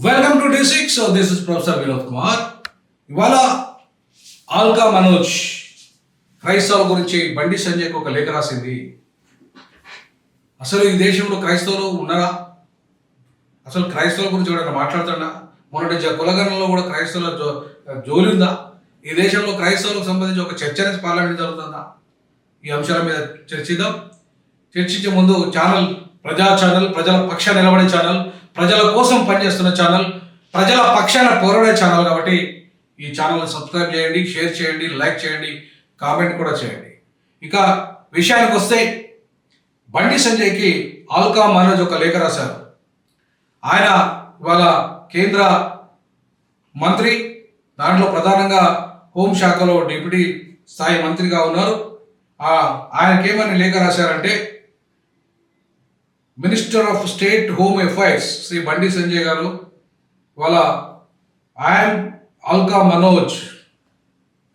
Welcome to D6. So this is professor Vinod Kumar. ఇవాళ ఆల్కా మనోజ్ క్రైస్తవుల గురించి బండి సంజయ్కి ఒక లేఖ రాసింది. అసలు ఈ దేశంలో క్రైస్తవులు ఉన్నారా? అసలు క్రైస్తవుల గురించి ఎవరైనా మాట్లాడుతున్నా? మొన్నటి కులగణంలో కూడా క్రైస్తవుల జోలి ఉందా? ఈ దేశంలో క్రైస్తవులకు సంబంధించి ఒక చర్చ అనేది పార్లమెంట్ జరుగుతుందా? ఈ అంశాల మీద చర్చిద్దాం. చర్చించే ముందు ప్రజా ఛానల్, ప్రజల పక్షాన నిలబడే ఛానల్, ప్రజల కోసం పనిచేస్తున్న ఛానల్, ప్రజల పక్షాన పోరాడే ఛానల్ కాబట్టి ఈ ఛానల్ని సబ్స్క్రైబ్ చేయండి, షేర్ చేయండి, లైక్ చేయండి, కామెంట్ కూడా చేయండి. ఇక విషయానికి వస్తే బండి సంజయ్కి ఆల్కా మనోజ్ ఒక లేఖ రాశారు. ఆయన ఇవాళ కేంద్ర మంత్రి, దాంట్లో ప్రధానంగా హోంశాఖలో డిప్యూటీ స్థాయి మంత్రిగా ఉన్నారు. ఆయనకేమని లేఖ రాశారంటే, minister of state home affairs Shri Bandi Sanjay గారు, ఇవాళ ఐఎమ్ ఆల్కా మనోజ్,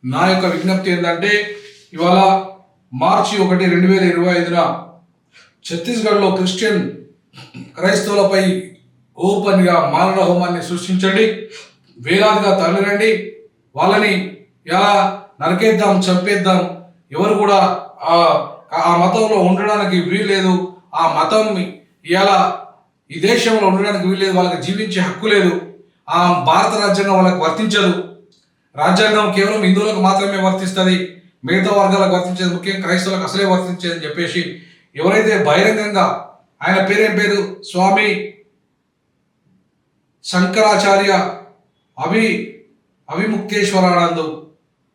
నా యొక్క విజ్ఞప్తి ఏంటంటే, ఇవాళ మార్చి 1, 2025న ఛత్తీస్గఢ్లో క్రైస్తవులపై ఓపెన్గా మారణ హోమాన్ని సృష్టించండి, వేలాదిగా తరలిరండి, వాళ్ళని ఎలా నరికేద్దాం, చంపేద్దాం, ఎవరు కూడా ఆ మతంలో ఉండడానికి వీల్లేదు, ఆ మతం ఇలా ఈ దేశంలో ఉండడానికి వీల్లేదు, వాళ్ళకి జీవించే హక్కు లేదు, ఆ భారత రాజ్యాంగం వాళ్ళకి వర్తించదు, రాజ్యాంగం కేవలం హిందువులకు మాత్రమే వర్తిస్తుంది, మిగతా వర్గాలకు వర్తించేది, ముఖ్యంగా క్రైస్తవులకు అసలే వర్తించేది అని చెప్పేసి ఎవరైతే బహిరంగంగా, ఆయన పేరేం పేరు స్వామి శంకరాచార్య అవిముక్తేశ్వరానంద్,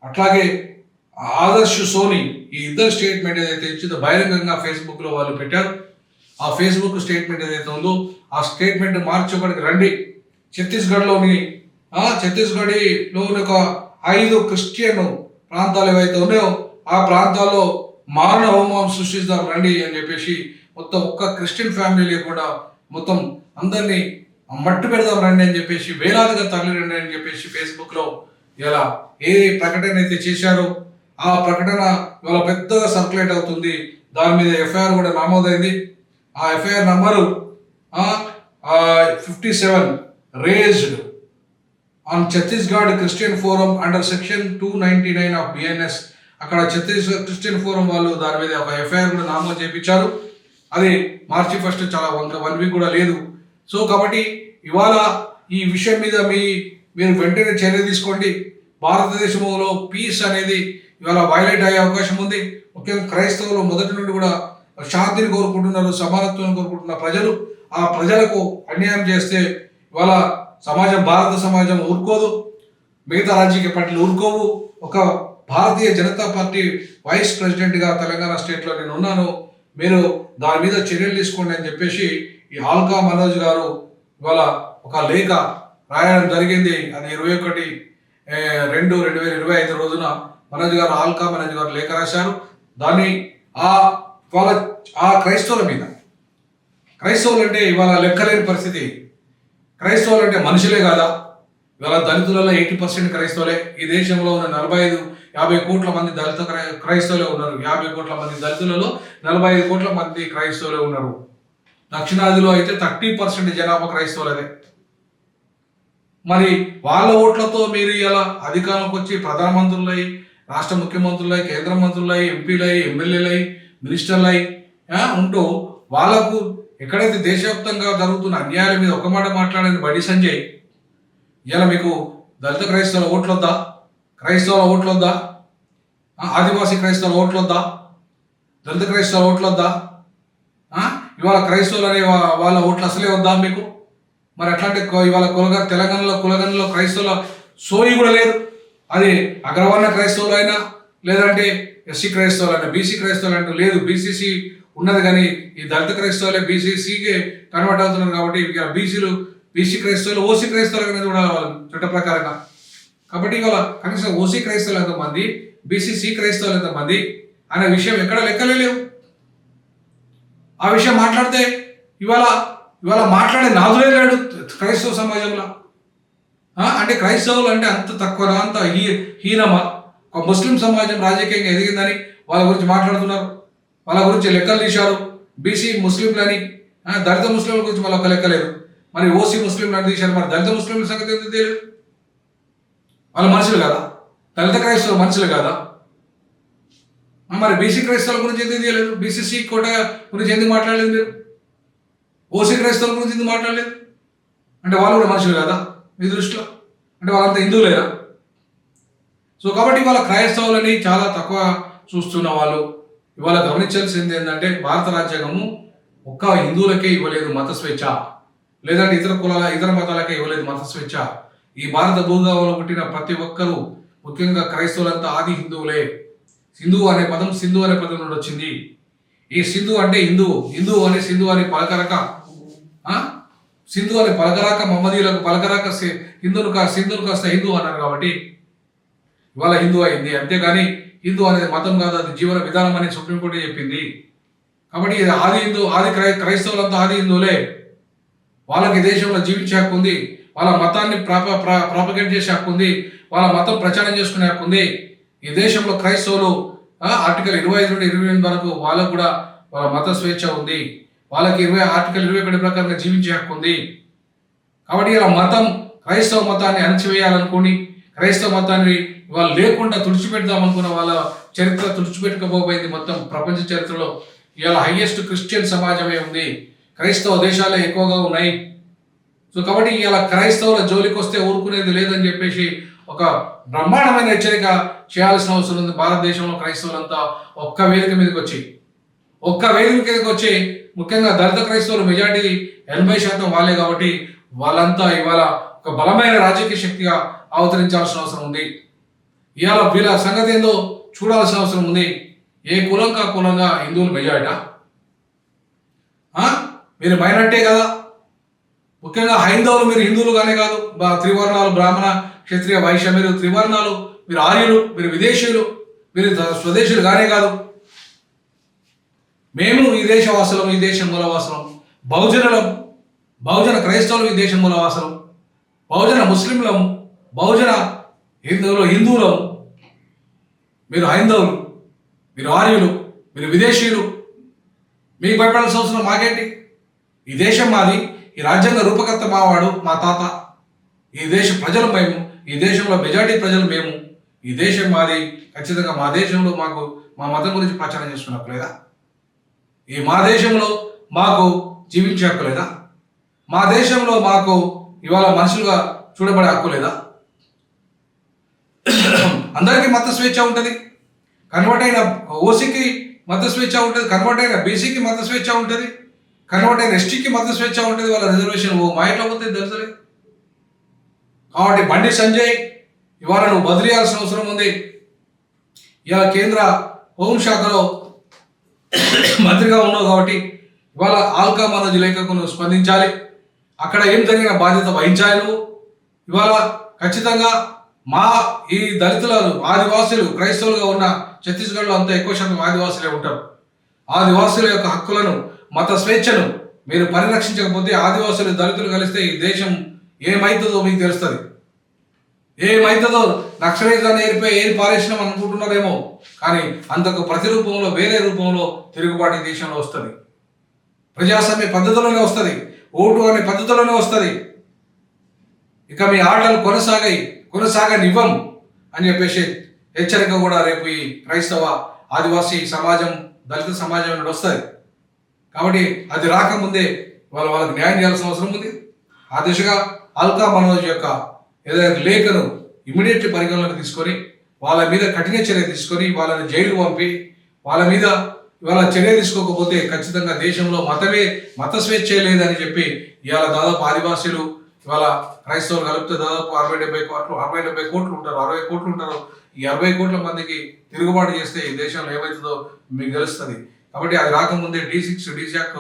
అట్లాగే ఆదర్శ్ సోని, ఈ ఇద్దరు స్టేట్మెంట్ ఏదైతే ఇచ్చిందో బహిరంగంగా ఫేస్బుక్లో వాళ్ళు పెట్టారు. ఆ ఫేస్బుక్ స్టేట్మెంట్ ఏదైతే ఉందో ఆ స్టేట్మెంట్ మార్చి 1కి రండి, ఛత్తీస్గఢ్లోని ఒక 5 క్రిస్టియన్ ప్రాంతాలు ఏవైతే ఉన్నాయో ఆ ప్రాంతాల్లో మారణ హోమం సృష్టిస్తాం రండి అని చెప్పేసి, మొత్తం ఒక్క క్రిస్టియన్ ఫ్యామిలీ లేకుండా మొత్తం అందరినీ మట్టు పెడదాం రండి అని చెప్పేసి, వేలాదిగా తరలి రండి అని చెప్పేసి ఫేస్బుక్లో ఇలా ఏ ప్రకటన అయితే చేశారో ఆ ప్రకటన ఇవాళ పెద్దగా సర్క్యులేట్ అవుతుంది. దాని మీద ఎఫ్ఐఆర్ కూడా నమోదైంది. ఆ FIR number 57 raised on Chhattisgarh Christian forum under section 299 of BNS. అక్కడ ఛత్తీస్గఢ్ క్రిస్టియన్ ఫోరం వాళ్ళు దాని మీద ఒక ఎఫ్ఐఆర్ కూడా నమోదు చేయించారు. అది మార్చి 1 చాలా 1 వీక్ కూడా లేదు. సో కాబట్టి ఇవాళ ఈ విషయం మీద మీరు వెంటనే చర్య తీసుకోండి. భారతదేశంలో పీస్ అనేది ఇవాళ వైలేట్ అయ్యే అవకాశం ఉంది. ముఖ్యంగా క్రైస్తవులు మొదటి నుండి కూడా శాంతిని కోరుకుంటున్నారు, సమానత్వాన్ని కోరుకుంటున్న ప్రజలు, ఆ ప్రజలకు అన్యాయం చేస్తే ఇవాళ భారత సమాజం ఊరుకోదు, మిగతా రాజకీయ పార్టీలు ఊరుకోవు. ఒక భారతీయ జనతా పార్టీ వైస్ ప్రెసిడెంట్గా తెలంగాణ స్టేట్లో నేను ఉన్నాను, మీరు దాని మీద చర్యలు తీసుకోండి అని చెప్పేసి ఈ ఆల్కా మనోజ్ గారు ఇవాళ ఒక లేఖ రాయడం జరిగింది. అది 21/2/2025 రోజున ఆల్కా మనోజ్ గారు లేఖ రాశారు. దాన్ని ఆ క్రైస్తవుల మీద, క్రైస్తవులు అంటే ఇవాళ లెక్కలేని పరిస్థితి. క్రైస్తవులు అంటే మనుషులే కాదా? ఇవాళ దళితులలో 80% క్రైస్తవులే. ఈ దేశంలో ఉన్న 50 కోట్ల మంది దళిత క్రైస్తవులే ఉన్నారు. 50 కోట్ల మంది దళితులలో 45 కోట్ల మంది క్రైస్తవులే ఉన్నారు. దక్షిణాదిలో అయితే 30% జనాభా క్రైస్తవులదే. మరి వాళ్ళ ఓట్లతో మీరు ఇలా అధికారంలోకి వచ్చి ప్రధానమంత్రులై, రాష్ట్ర ముఖ్యమంత్రులై, కేంద్ర మంత్రులై, ఎంపీలై, ఎమ్మెల్యేలై, మినిస్టర్లై ఉంటూ వాళ్లకు ఎక్కడైతే దేశవ్యాప్తంగా జరుగుతున్న అన్యాయాల మీద ఒక మాట మాట్లాడని బండి సంజయ్, ఇలా మీకు దళిత క్రైస్తవుల ఓట్లొద్దా? క్రైస్తవుల ఓట్లొద్దా? ఆదివాసీ క్రైస్తవుల ఓట్లొద్దా? దళిత క్రైస్తవుల ఓట్లొద్దా? ఇవాళ క్రైస్తవులు అనే వాళ్ళ ఓట్లు అసలే వద్దా మీకు? మరి అట్లాంటి ఇవాళ తెలంగాణలో క్రైస్తవుల సోయి కూడా లేదు. అది అగ్రవర్ణ క్రైస్తవులు అయినా, లేదంటే ఎస్సీ క్రైస్తవులు అయినా, బీసీ క్రైస్తవులు అంటూ లేదు. బీసీసీ ఉన్నది కానీ ఈ దళిత క్రైస్తవులే బీసీసీకి కన్వర్ట్ అవుతున్నారు. కాబట్టి బీసీ క్రైస్తవులు ఓసీ క్రైస్తవులు అనేది కూడా చట్ట ప్రకారంగా. కాబట్టి ఇవాళ కనీసం ఓసీ క్రైస్తవులు ఎంతమంది, బీసీసీ క్రైస్తవులు ఎంతమంది అనే విషయం ఎక్కడ లెక్కలే లేవు. ఆ విషయం మాట్లాడితే ఇవాళ మాట్లాడే నాదులే లేడు క్రైస్తవ సమాజంలో. అంటే క్రైస్తవులు అంటే అంత తక్కువ, అంత హీనమా? ఒక ముస్లిం సమాజం రాజకీయంగా ఎదిగిందని వాళ్ళ గురించి మాట్లాడుతున్నారు, వాళ్ళ గురించి లెక్కలు తీశారు. బీసీ ముస్లింలని, దళిత ముస్లింల గురించి మళ్ళీ ఒక లెక్క లేదు. మరి ఓసీ ముస్లింలు తీశారు, మరి దళిత ముస్లింల సంగతి ఎందుకు తెలియదు? వాళ్ళ మనుషులు కదా, దళిత క్రైస్తవులు మనుషులు కదా. మరి బీసీ క్రైస్తవుల గురించి ఎందుకు తెలియదు? బీసీసీ కోట గురించి ఎందుకు మాట్లాడలేదు మీరు? ఓసీ క్రైస్తవుల గురించి ఎందుకు మాట్లాడలేదు? అంటే వాళ్ళు కూడా మనుషులు కదా మీ దృష్టిలో? అంటే వాళ్ళంతా హిందువులేదా? సో కాబట్టి ఇవాళ క్రైస్తవులని చాలా తక్కువ చూస్తున్న వాళ్ళు ఇవాళ గమనించాల్సింది ఏంటంటే, భారత రాజ్యాంగము ఒక్క హిందువులకే ఇవ్వలేదు మత స్వేచ్ఛ, లేదంటే ఇతర కులాల ఇతర మతాలకే ఇవ్వలేదు మత స్వేచ్ఛ. ఈ భారత భూభాగంలో పుట్టిన ప్రతి ఒక్కరూ, ముఖ్యంగా క్రైస్తవులంతా ఆది హిందువులే. సింధు అనే పదం నుండి వచ్చింది. ఈ సింధు అంటే హిందువు అని సింధు అని పలకరక, సింధు అని పలకరాక మహమ్మదీయులకు పలకరాక సింధును కాస్త హిందూ అన్నారు కాబట్టి ఇవాళ హిందూ అయింది. అంతేగాని హిందూ అనేది మతం కాదు, అది జీవన విధానం అని సుప్రీంకోర్టు చెప్పింది. కాబట్టి ఆది క్రైస్తవులంతా ఆది హిందువులే. వాళ్ళకి దేశంలో జీవించే హక్కు ఉంది, వాళ్ళ మతాన్ని ప్రాపగేట్ చేసే హక్కు ఉంది, వాళ్ళ మతం ప్రచారం చేసుకునే హక్కు ఉంది. ఈ దేశంలో క్రైస్తవులు ఆర్టికల్ 25 నుండి 28 వరకు వాళ్ళకు కూడా వాళ్ళ మత స్వేచ్ఛ ఉంది. వాళ్ళకి ఆర్టికల్ 21 ప్రకారంగా జీవించే హక్కు ఉంది. కాబట్టి ఇలా క్రైస్తవ మతాన్ని అణచివేయాలనుకుని, క్రైస్తవ మతాన్ని వాళ్ళు లేకుండా తుడిచిపెడదామనుకున్న వాళ్ళ చరిత్ర తుడిచిపెట్టుకోబోయింది. మొత్తం ప్రపంచ చరిత్రలో ఇవాళ హైయెస్ట్ క్రిస్టియన్ సమాజమే ఉంది, క్రైస్తవ దేశాలే ఎక్కువగా ఉన్నాయి. సో కాబట్టి ఇలా క్రైస్తవుల జోలికి వస్తే ఊరుకునేది లేదని చెప్పేసి ఒక బ్రహ్మాండమైన హెచ్చరిక చేయాల్సిన అవసరం ఉంది. భారతదేశంలో క్రైస్తవులంతా ఒక్క వేదిక మీదకి వచ్చి ముఖ్యంగా దళిత క్రైస్తవులు మెజార్టీ 80% వాళ్ళే కాబట్టి వాళ్ళంతా ఇవాళ ఒక బలమైన రాజకీయ శక్తిగా అవతరించాల్సిన అవసరం ఉంది. ఇవాళ వీళ్ళ సంగతి ఏందో చూడాల్సిన అవసరం ఉంది. ఏ కులంగా హిందువులు మెజారిటా? మీరు మైనారిటీ కదా. ముఖ్యంగా హైందవులు మీరు హిందువులుగానే కాదు, త్రివర్ణాలు బ్రాహ్మణ క్షత్రియ వైశ్య, మీరు త్రివర్ణాలు, మీరు ఆర్యులు, మీరు విదేశీయులు, మీరు స్వదేశీయులు గానే కాదు. మేము ఈ దేశవాసులం, ఈ దేశం మూలవాసులం, బహుజన క్రైస్తవులు ఈ దేశం మూలవాసులం, బహుజన ముస్లింలం, బహుజన హిందువులం. మీరు హైందవులు, మీరు ఆర్యులు, మీరు విదేశీయులు, మీకు భయపడాల్సిన అవసరం మాకేంటి? ఈ దేశం మాది, ఈ రాజ్యాంగ రూపకర్త మావాడు మా తాత, ఈ దేశ ప్రజలు మేము, ఈ దేశంలో మెజారిటీ ప్రజలు మేము, ఈ దేశం మాది. ఖచ్చితంగా మా దేశంలో మాకు మా మతం గురించి ప్రచారం చేసుకునే హక్కు లేదా? ఈ మా దేశంలో మాకు జీవించే హక్కు లేదా? మా దేశంలో మాకు ఇవాళ మనుషులుగా చూడబడే హక్కు లేదా? అందరికీ మత స్వేచ్ఛ ఉంటుంది. కన్వర్ట్ అయిన ఓసీకి మత స్వేచ్ఛ ఉంటుంది, కన్వర్ట్ అయిన బీసీకి మత స్వేచ్ఛ ఉంటుంది, కన్వర్ట్ అయిన ఎస్టీకి మత స్వేచ్ఛ ఉంటుంది. వాళ్ళ రిజర్వేషన్ మా ఇంట్లో పోతే తెలుసలే. కాబట్టి బండి సంజయ్ ఇవాళ నువ్వు బదిలీ చేయాల్సిన అవసరం ఉంది. ఇవాళ కేంద్ర హోంశాఖలో మంత్రిగా ఉన్నావు కాబట్టి ఇవాళ ఆల్కా మనోజ్ లేఖకు నువ్వు స్పందించాలి. అక్కడ ఏం జరిగిన బాధ్యత వహించాలి నువ్వు. ఇవాళ ఖచ్చితంగా ఈ దళితుల ఆదివాసులు క్రైస్తవులుగా ఉన్న ఛత్తీస్గఢ్లో అంతా ఎక్కువ శాతం ఆదివాసులే ఉంటారు. ఆదివాసుల యొక్క హక్కులను, మత స్వేచ్ఛను మీరు పరిరక్షించకపోతే, ఆదివాసులు దళితులు కలిస్తే ఈ దేశం ఏమవుతుందో మీకు తెలుస్తుంది. ఏమవుతుందో నక్సలైజాన్ని ఏరి పారేసినాం అనుకుంటున్నారేమో, కానీ అంతకు ప్రతిరూపంలో వేరే రూపంలో తిరుగుబాటు దేశంలో వస్తుంది. ప్రజాస్వామ్య పద్ధతిలోనే వస్తుంది, ఓటు అనే పద్ధతిలోనే వస్తుంది. ఇక మీ ఆటలు కొనసాగనివ్వం అని చెప్పేసి హెచ్చరిక కూడా రేపు ఈ క్రైస్తవ ఆదివాసీ సమాజం, దళిత సమాజం నుండి వస్తుంది. కాబట్టి అది రాకముందే వాళ్ళకి న్యాయం చేయాల్సిన అవసరం ఉంది. ఆ దిశగా ఆల్కా మనోజ్ యొక్క ఏదైనా లేఖను ఇమీడియట్లీ పరిగణలోకి తీసుకొని వాళ్ళ మీద కఠిన చర్య తీసుకొని వాళ్ళని జైలు పంపి వాళ్ళ మీద ఇవాళ చర్య తీసుకోకపోతే ఖచ్చితంగా దేశంలో మత స్వేచ్ఛ లేదని చెప్పి ఇవాళ దాదాపు ఆదివాసీలు ఇవాళ క్రైస్తవులు కలిపితే దాదాపు 60-70 కోట్లు ఉంటారు, 60 కోట్లు ఉంటారు. ఈ 60 కోట్ల మందికి తిరుగుబాటు చేస్తే ఈ దేశంలో ఏమవుతుందో మీకు తెలుస్తుంది. కాబట్టి అది రాకముందే D6 DSAC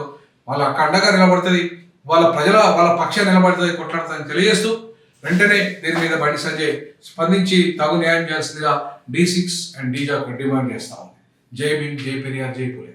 వాళ్ళ అండగా నిలబడుతుంది, వాళ్ళ పక్షాన్ని నిలబడుతుంది, కొట్లాడుతుందని తెలియజేస్తూ వెంటనే దీని మీద బండి సంజయ్ స్పందించి తగు న్యాయం చేయాల్సిందిగా D6 అండ్ DSAC డిమాండ్ చేస్తాము. జై భీమ్, జై పెరియార్, జై పులే.